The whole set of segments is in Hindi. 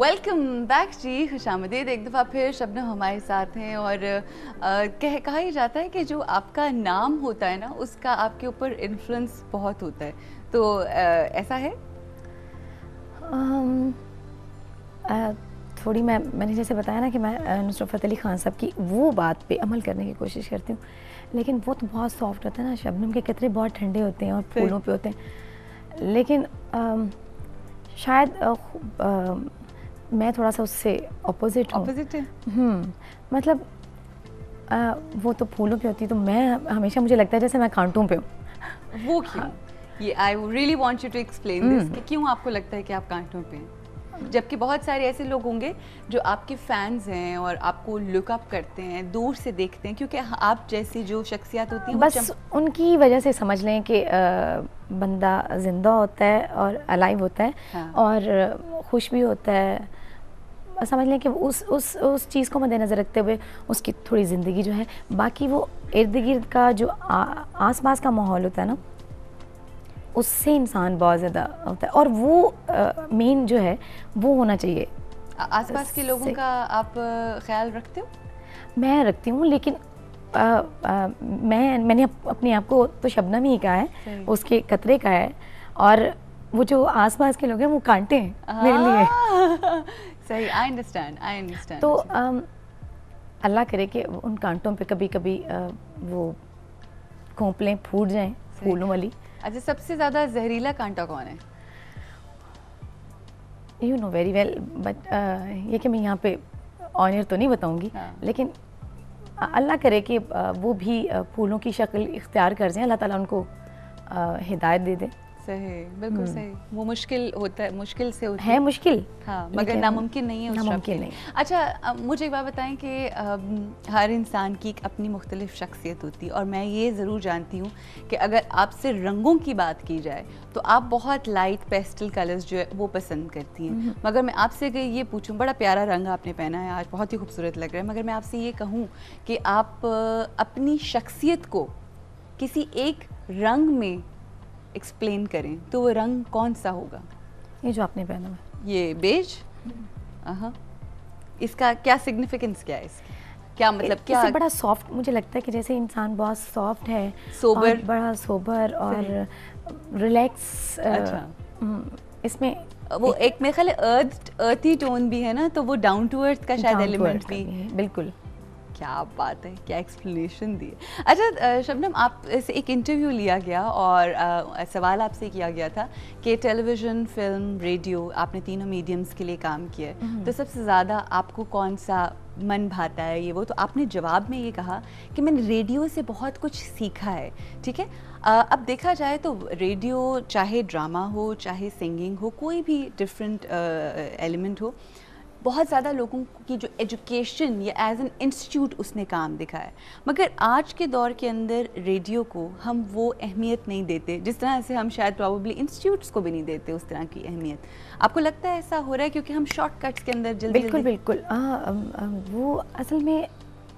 वेलकम बैक जी, खुशामदीद। एक दफ़ा फिर शबनम हमारे साथ हैं और कहा ही जाता है कि जो आपका नाम होता है ना, उसका आपके ऊपर इन्फ्लुएंस बहुत होता है, तो ऐसा है? थोड़ी मैंने जैसे बताया ना कि मैं नुसरत फ़तेह अली ख़ान साहब की वो बात पे अमल करने की कोशिश करती हूँ, लेकिन वो तो बहुत सॉफ्ट होता है ना। शबनम के कतरे बहुत ठंडे होते हैं और फूलों पे होते हैं, लेकिन शायद मैं थोड़ा सा उससे ऑपोजिट हूँ। मतलब वो तो फूलों पे होती है, तो मैं हमेशा मुझे लगता है जैसे मैं कांटों पे हूँ। वो क्यों? ये I really want you to explain this कि क्यों आपको लगता है कि आप कांटों पे हैं, जबकि बहुत सारे ऐसे लोग होंगे जो आपके फैंस हैं और आपको लुक अप करते हैं, दूर से देखते हैं, क्योंकि आप जैसी जो शख्सियत होती है बस उनकी वजह से समझ लें कि बंदा जिंदा होता है और अलाइव होता है। हाँ। और खुश भी होता है। समझ लें कि उस चीज़ को मद्देनज़र रखते हुए उसकी थोड़ी ज़िंदगी जो है, बाकी वो इर्द गिर्द का जो आस पास का माहौल होता है ना, उससे इंसान बहुत ज़्यादा होता है। और वो मेन जो है वो होना चाहिए। आसपास के लोगों का आप ख्याल रखते हो? मैं रखती हूँ, लेकिन मैंने अपने आप को तो शबनम ही कहा है, उसके कतरे का है, और वो जो आसपास के लोग हैं वो कांटे हैं मेरे लिए। सही, आई अंडरस्टैंड। तो अल्लाह करे कि उन कांटों पे कभी कभी वो खोपलें फूट जाएं फूलों वाली। अच्छा, सबसे ज़्यादा जहरीला कांटा कौन है? You know very well, but ये कि मैं यहाँ पे ऑनर तो नहीं बताऊंगी। हाँ। लेकिन अल्लाह करे कि वो भी फूलों की शक्ल इख्तियार कर जाएं, अल्लाह ताला उनको हिदायत दे दे। सही, बिल्कुल सही। वो मुश्किल होता है, मुश्किल से होता है, मुश्किल, हाँ, मगर नामुमकिन नहीं है, नामुमकिन नहीं। अच्छा, मुझे एक बात बताएं कि हर इंसान की एक अपनी मुख्तलिफ शख्सियत होती है, और मैं ये ज़रूर जानती हूँ कि अगर आपसे रंगों की बात की जाए तो आप बहुत लाइट पेस्टल कलर्स जो है वो पसंद करती हैं, मगर मैं आपसे अगर ये पूछूँ, बड़ा प्यारा रंग आपने पहना है आज, बहुत ही खूबसूरत लग रहा है, मगर मैं आपसे ये कहूँ कि आप अपनी शख्सियत को किसी एक रंग में एक्सप्लेन करें तो वो रंग कौन सा होगा? ये जो आपने पहना है, ये बेज। इसका क्या सिग्निफिकेंस, क्या है इसकी, क्या मतलब, क्या बड़ा सॉफ्ट मुझे लगता है कि जैसे इंसान बहुत सॉफ्ट है, सोबर, बड़ा सोबर और रिलैक्स। अच्छा, इसमें वो एक मेरे ख्याल अर्थी टोन भी है ना, तो वो डाउन टू अर्थ का शायद एलिमेंट भी है। बिल्कुल, क्या बात है, क्या एक्सप्लेनेशन दी है। अच्छा शबनम, आप से एक इंटरव्यू लिया गया और सवाल आपसे किया गया था कि टेलीविज़न, फिल्म, रेडियो, आपने तीनों मीडियम्स के लिए काम किया है, तो सबसे ज़्यादा आपको कौन सा मन भाता है, ये वो? तो आपने जवाब में ये कहा कि मैंने रेडियो से बहुत कुछ सीखा है। ठीक है, अब देखा जाए तो रेडियो, चाहे ड्रामा हो, चाहे सिंगिंग हो, कोई भी डिफरेंट एलिमेंट हो, बहुत ज़्यादा लोगों की जो एजुकेशन या एज एन इंस्टीट्यूट उसने काम दिखाया है, मगर आज के दौर के अंदर रेडियो को हम वो अहमियत नहीं देते जिस तरह से हम शायद प्रॉबली इंस्टीट्यूट्स को भी नहीं देते उस तरह की अहमियत। आपको लगता है ऐसा हो रहा है क्योंकि हम शॉर्टकट्स के अंदर जल्दी? बिल्कुल। वो असल में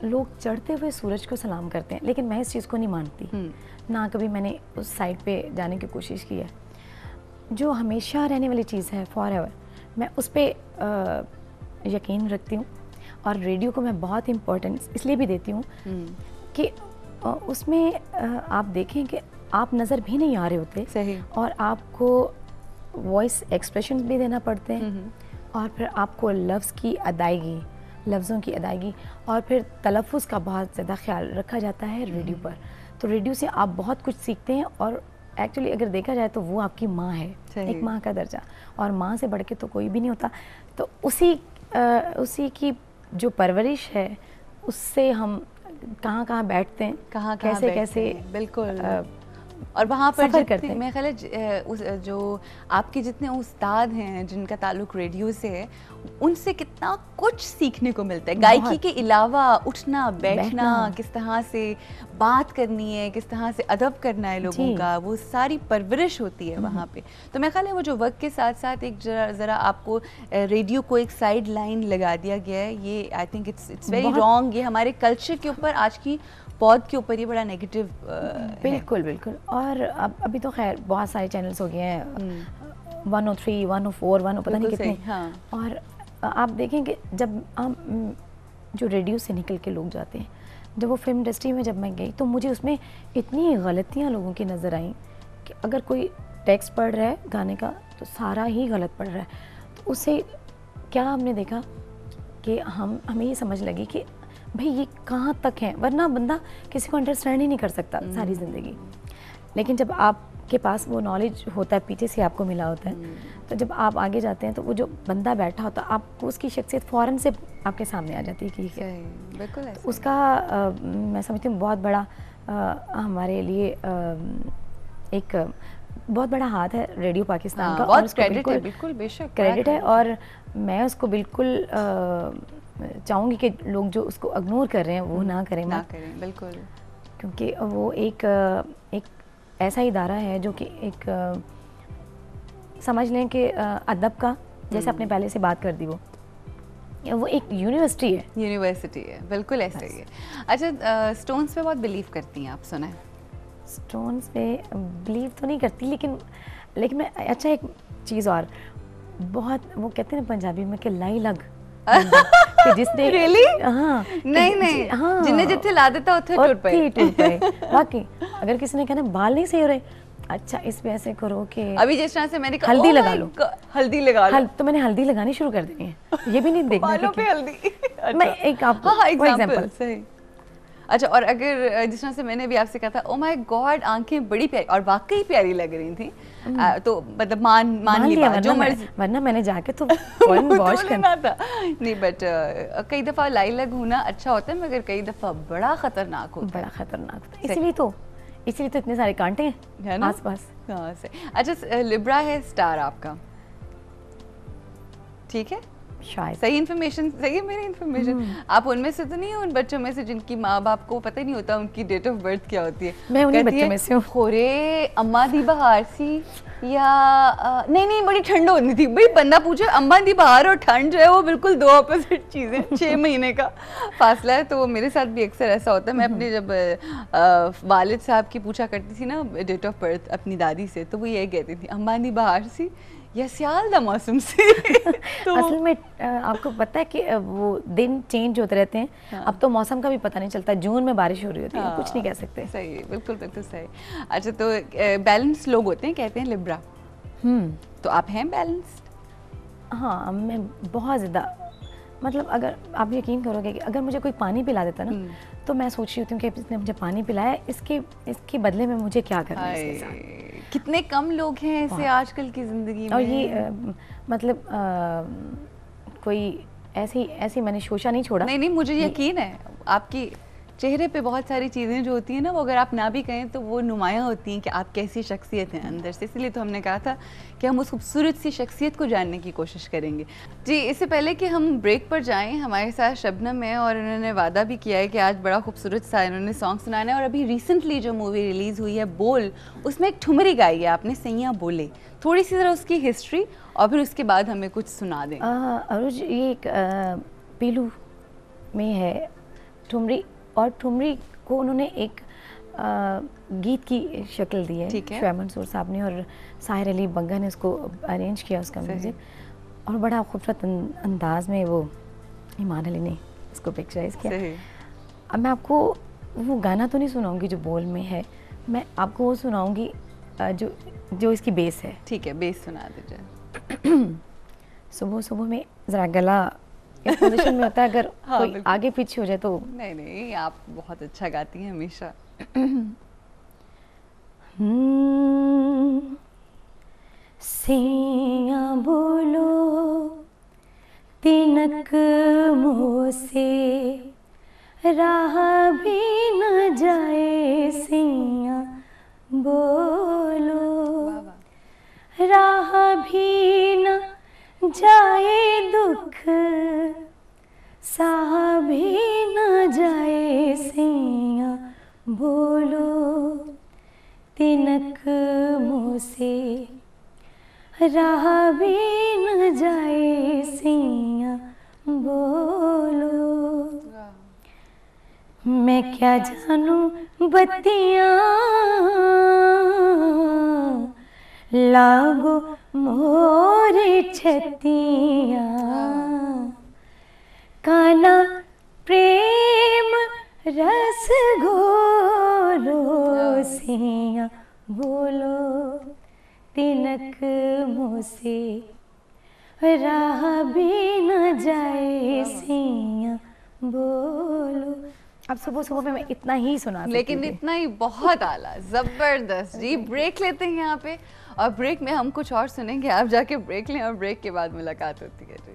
लोग चढ़ते हुए सूरज को सलाम करते हैं, लेकिन मैं इस चीज़ को नहीं मानती, ना कभी मैंने उस साइड पे जाने की कोशिश की है। जो हमेशा रहने वाली चीज़ है, फॉर एवर, मैं उस पर यकीन रखती हूँ, और रेडियो को मैं बहुत इम्पोर्टेंस इसलिए भी देती हूँ कि उसमें आप देखें कि आप नज़र भी नहीं आ रहे होते। सही। और आपको वॉइस एक्सप्रेशन भी देना पड़ते हैं, और फिर आपको लफ्ज़ों की अदायगी और फिर तलफ़ुज़ का बहुत ज़्यादा ख्याल रखा जाता है रेडियो पर। तो रेडियो से आप बहुत कुछ सीखते हैं, और एक्चुअली अगर देखा जाए तो वो आपकी माँ है, एक माँ का दर्जा, और माँ से बढ़ के तो कोई भी नहीं होता। तो उसी की जो परवरिश है, उससे हम कहाँ बैठते हैं, कैसे बिल्कुल, और वहाँ पर मेरे ख्याल है जो आपके जितने उस्ताद हैं जिनका ताल्लुक रेडियो से है, उनसे कितना कुछ सीखने को मिलता है। गायकी के अलावा उठना बैठना, किस तरह से बात करनी है, किस तरह से अदब करना है लोगों का, वो सारी परवरिश होती है वहाँ पे। तो मेरे ख्याल है वो जो वक्त के साथ साथ एक ज़रा आपको रेडियो को एक साइड लाइन लगा दिया गया है, ये I think it's very wrong. ये हमारे कल्चर के ऊपर, आज की पौध के ऊपर ये बड़ा नेगेटिव बिल्कुल। और अभी तो खैर बहुत सारे चैनल्स हो गए हैं, 103, 104, 1 पता नहीं कितने। हाँ। और आप देखें कि जब हम जो रेडियो से निकल के लोग जाते हैं, जब वो फिल्म इंडस्ट्री में जब मैं गई तो मुझे उसमें इतनी गलतियाँ लोगों की नज़र आईं कि अगर कोई टेक्स्ट पढ़ रहा है गाने का तो सारा ही गलत पढ़ रहा है। तो उससे क्या हमने देखा कि हमें ये समझ लगी कि भाई ये कहाँ तक है, वरना बंदा किसी को अंडरस्टैंड ही नहीं कर सकता सारी ज़िंदगी। लेकिन जब आपके पास वो नॉलेज होता है, पीछे से आपको मिला होता है, तो जब आप आगे जाते हैं तो वो जो बंदा बैठा होता है आपको उसकी शख्सियत फ़ौरन से आपके सामने आ जाती है कि बिल्कुल तो उसका मैं समझती हूँ बहुत बड़ा हमारे लिए एक बहुत बड़ा हाथ है रेडियो पाकिस्तान का। बहुत क्रेडिट है, बिल्कुल बेशक क्रेडिट है। और मैं उसको बिल्कुल चाहूँगी कि लोग जो उसको इग्नोर कर रहे हैं वो ना करें बिल्कुल, क्योंकि वो एक ऐसा इदारा है जो कि एक समझ लें कि अदब का, जैसे आपने पहले से बात कर दी, वो एक यूनिवर्सिटी है। बिल्कुल ऐसे ही है। अच्छा, स्टोन्स पे बहुत बिलीव करती हैं आप, सुना है? स्टोन्स पे बिलीव तो नहीं करती, लेकिन मैं अच्छा एक चीज़ और बहुत, वो कहते हैं ना पंजाबी में कि लाई लग कि जिसने really? हाँ नहीं हाँ, जिन्हें जिथे ला देता उथे टूट पे वाकई। अगर किसी ने कहना बाल नहीं सही हो रहे, अच्छा इस पे ऐसे करो कि अभी जिस तरह से मैंने कहा हल्दी लगा लो, हल्दी लगा लो, तो मैंने हल्दी लगानी शुरू कर देनी है, ये भी नहीं देखना बालों पे हल्दी। मैं एक आपको एग्जांपल सही। अच्छा, और अगर जिस तरह से मैंने भी आपसे कहा था ओ माय गॉड आंखें बड़ी प्यारी, और वाकई प्यारी लग रही थी, तो मतलब मान लिया, जो मर्जी, वरना मैंने जाके तो फौरन वॉश करना था। नहीं, बट कई दफ़ा लाई लग होना अच्छा होता है, मगर कई दफ़ा बड़ा खतरनाक होता है, बड़ा खतरनाक होता है। इसलिए तो इतने सारे कांटे हैं आसपास। हाँ से। अच्छा, लिब्रा है स्टार आपका, ठीक है? शायद सही इन्फॉर्मेशन, सही है मेरी इन्फॉर्मेशन? आप उनमें से तो नहीं हो, उन बच्चों में से जिनकी माँ बाप को पता ही नहीं होता उनकी डेट ऑफ बर्थ क्या होती है? मैं उन्हीं बच्चों में से हूँ। खोरे अम्मा दी बहार सी या नहीं बड़ी ठंड होनी थी। भाई बंदा पूछे, अम्मा दी बहार और ठंड जो है वो बिल्कुल दो ऑपोजिट चीज़ें, 6 महीने का फासला है। तो मेरे साथ भी अक्सर ऐसा होता है। मैं अपने जब वालिद साहब की पूछा करती थी ना डेट ऑफ बर्थ अपनी दादी से, तो वो यही कहती थी अम्मा दी बहार सी या सियाल दा मौसम से। तो असल में आपको पता है कि वो दिन चेंज होते रहते हैं। हाँ। अब तो मौसम का भी पता नहीं चलता, जून में बारिश हो रही होती है। हाँ। कुछ नहीं कह सकते। सही, बिल्कुल बिल्कुल सही। अच्छा, तो बैलेंस लोग होते हैं, कहते हैं लिब्रा, तो आप हैं बैलेंस्ड? हाँ, मैं बहुत ज़्यादा, मतलब अगर आप यकीन करोगे कि अगर मुझे कोई पानी पिला देता ना, तो मैं सोच रही होती हूँ कि इसने मुझे पानी पिलाया, इसके बदले में मुझे क्या करना है इसके साथ। कितने कम लोग हैं ऐसे आजकल की ज़िंदगी में। और ये मतलब कोई ऐसी मैंने शोशा नहीं छोड़ा। नहीं, मुझे यकीन है आपकी चेहरे पे बहुत सारी चीज़ें जो होती हैं ना, वो अगर आप ना भी कहें तो वो नुमायाँ होती हैं कि आप कैसी शख्सियत हैं अंदर से। इसलिए तो हमने कहा था कि हम उस खूबसूरत सी शख्सियत को जानने की कोशिश करेंगे। जी, इससे पहले कि हम ब्रेक पर जाएं, हमारे साथ शबनम है और इन्होंने वादा भी किया है कि आज बड़ा खूबसूरत सा इन्होंने सॉन्ग सुनाना है। और अभी रिसेंटली जो मूवी रिलीज़ हुई है बोल, उसमें एक ठुमरी गाई है आपने, सैयां बोले, थोड़ी सी ज़रा उसकी हिस्ट्री और फिर उसके बाद हमें कुछ सुना दें। अरुज, ये एक पीलू में है ठुमरी, और ठुमरी को उन्होंने एक गीत की शक्ल दी है शोएब मंसूर साहब ने, और साहिर अली बंगा ने उसको अरेंज किया उसका म्यूज़िक, और बड़ा खूबसूरत अंदाज में वो ईमान अली ने उसको पिक्चराइज किया। अब मैं आपको वो गाना तो नहीं सुनाऊंगी जो बोल में है, मैं आपको वो सुनाऊंगी जो इसकी बेस है। ठीक है, बेस सुना दीजिए। सुबह सुबह में ज़रा गला इस पोजीशन में होता है, अगर हाँ, कोई आगे पीछे हो जाए तो। नहीं, आप बहुत अच्छा गाती हैं हमेशा। सैयां बोलो तिनक मुँह से राह भी न जाए, सैयां बोलो राह भी न जाए, दुख साह भी न जाए, सैयां बोलो तिनक मुँह से राह भी न जाए, सैयां बोलो। मैं क्या जानूं बत्तियां लागो मोरे छतिया, काना प्रेम रस घोलो सिया, बोलो तिनक मोसे राह भी न जाए सिया, बोलो। अब सुबह सुबह में मैं इतना ही सुना सकती लेकिन थी। इतना ही बहुत आला, जबरदस्त जी। ब्रेक लेते हैं यहाँ पे, और ब्रेक में हम कुछ और सुनेंगे, आप जाके ब्रेक लें और ब्रेक के बाद मुलाकात होती है जी।